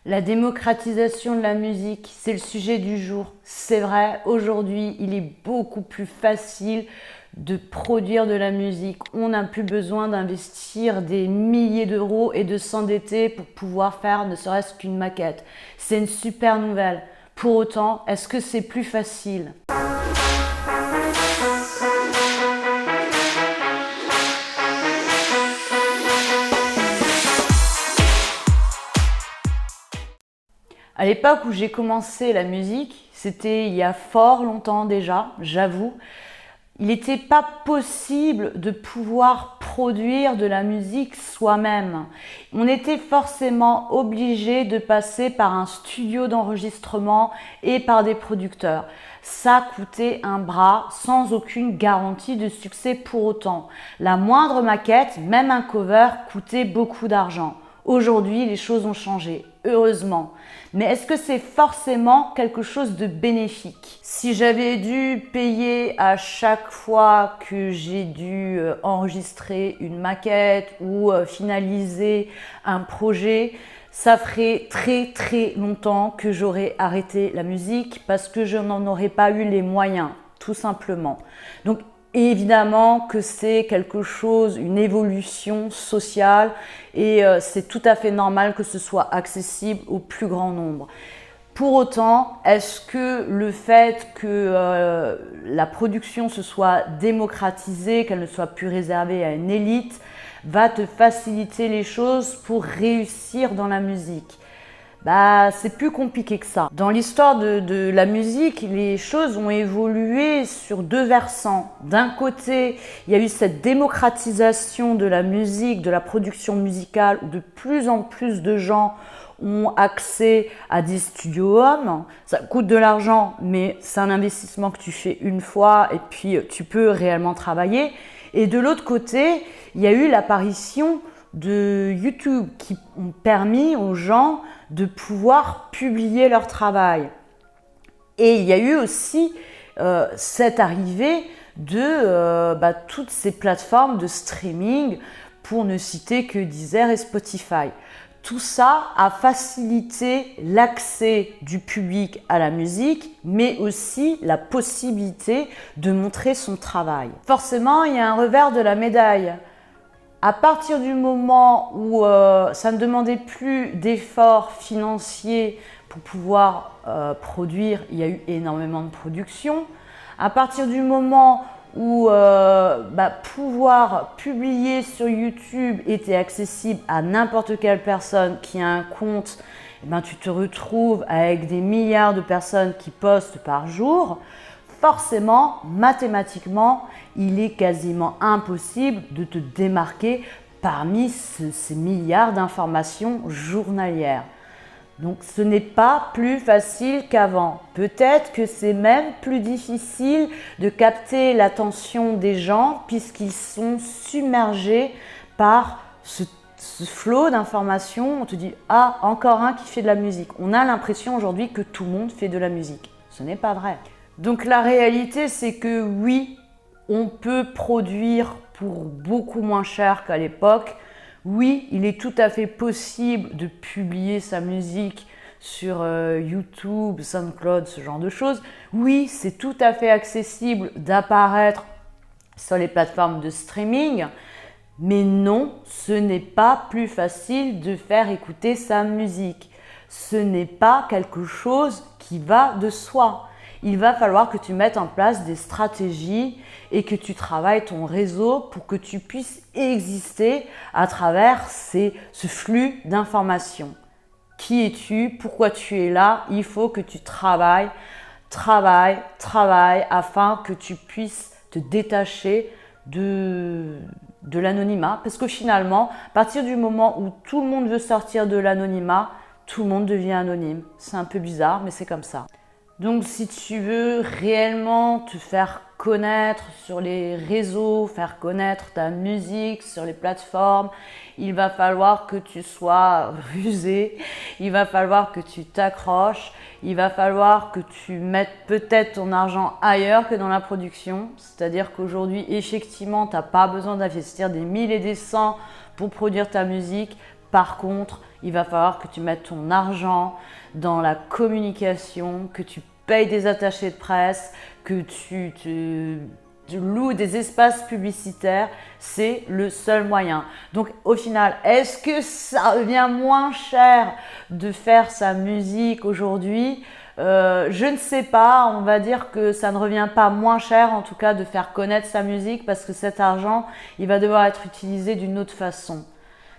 La démocratisation de la musique, c'est le sujet du jour. C'est vrai, aujourd'hui, il est beaucoup plus facile de produire de la musique. On n'a plus besoin d'investir des milliers d'euros et de s'endetter pour pouvoir faire ne serait-ce qu'une maquette. C'est une super nouvelle. Pour autant, est-ce que c'est plus facile ? À l'époque où j'ai commencé la musique, c'était il y a fort longtemps déjà, j'avoue, il n'était pas possible de pouvoir produire de la musique soi-même. On était forcément obligé de passer par un studio d'enregistrement et par des producteurs. Ça coûtait un bras sans aucune garantie de succès pour autant. La moindre maquette, même un cover, coûtait beaucoup d'argent. Aujourd'hui, les choses ont changé, heureusement. Mais est-ce que c'est forcément quelque chose de bénéfique ? Si j'avais dû payer à chaque fois que j'ai dû enregistrer une maquette ou finaliser un projet, ça ferait très longtemps que j'aurais arrêté la musique parce que je n'en aurais pas eu les moyens, tout simplement. Donc, évidemment que c'est quelque chose, une évolution sociale et c'est tout à fait normal que ce soit accessible au plus grand nombre. Pour autant, est-ce que le fait que la production se soit démocratisée, qu'elle ne soit plus réservée à une élite, va te faciliter les choses pour réussir dans la musique ? C'est plus compliqué que ça. Dans l'histoire de la musique, les choses ont évolué sur deux versants. D'un côté, il y a eu cette démocratisation de la musique, de la production musicale, où de plus en plus de gens ont accès à des studios home. Ça coûte de l'argent, mais c'est un investissement que tu fais une fois et puis tu peux réellement travailler. Et de l'autre côté, il y a eu l'apparition de YouTube qui ont permis aux gens de pouvoir publier leur travail. Et il y a eu aussi cette arrivée de toutes ces plateformes de streaming, pour ne citer que Deezer et Spotify. Tout ça a facilité l'accès du public à la musique, mais aussi la possibilité de montrer son travail. Forcément, il y a un revers de la médaille. À partir du moment où ça ne demandait plus d'efforts financiers pour pouvoir produire, il y a eu énormément de production. À partir du moment où pouvoir publier sur YouTube était accessible à n'importe quelle personne qui a un compte, tu te retrouves avec des milliards de personnes qui postent par jour. Forcément, mathématiquement, il est quasiment impossible de te démarquer parmi ces milliards d'informations journalières. Donc ce n'est pas plus facile qu'avant. Peut-être que c'est même plus difficile de capter l'attention des gens puisqu'ils sont submergés par ce flot d'informations. On te dit « Ah, encore un qui fait de la musique ». On a l'impression aujourd'hui que tout le monde fait de la musique. Ce n'est pas vrai. Donc la réalité, c'est que oui, on peut produire pour beaucoup moins cher qu'à l'époque. Oui, il est tout à fait possible de publier sa musique sur YouTube, SoundCloud, ce genre de choses. Oui, c'est tout à fait accessible d'apparaître sur les plateformes de streaming. Mais non, ce n'est pas plus facile de faire écouter sa musique. Ce n'est pas quelque chose qui va de soi. Il va falloir que tu mettes en place des stratégies et que tu travailles ton réseau pour que tu puisses exister à travers ce flux d'informations. Qui es-tu? Pourquoi tu es là? Il faut que tu travailles afin que tu puisses te détacher de l'anonymat. Parce que finalement, à partir du moment où tout le monde veut sortir de l'anonymat, tout le monde devient anonyme. C'est un peu bizarre, mais c'est comme ça. Donc si tu veux réellement te faire connaître sur les réseaux, faire connaître ta musique sur les plateformes, il va falloir que tu sois rusé, il va falloir que tu t'accroches, il va falloir que tu mettes peut-être ton argent ailleurs que dans la production. C'est-à-dire qu'aujourd'hui, effectivement, tu n'as pas besoin d'investir des 1000 et des cents pour produire ta musique. Par contre, Il va falloir que tu mettes ton argent dans la communication, que tu payes des attachés de presse, que tu loues des espaces publicitaires. C'est le seul moyen. Donc au final, est-ce que ça revient moins cher de faire sa musique aujourd'hui ? Je ne sais pas, on va dire que ça ne revient pas moins cher en tout cas de faire connaître sa musique parce que cet argent, il va devoir être utilisé d'une autre façon.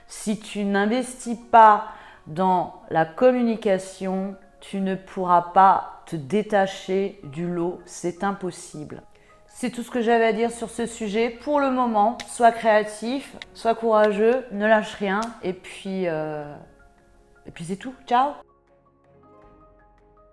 Si tu n'investis pas dans la communication, tu ne pourras pas te détacher du lot, c'est impossible. C'est tout ce que j'avais à dire sur ce sujet pour le moment. Sois créatif, sois courageux, ne lâche rien et puis c'est tout. Ciao!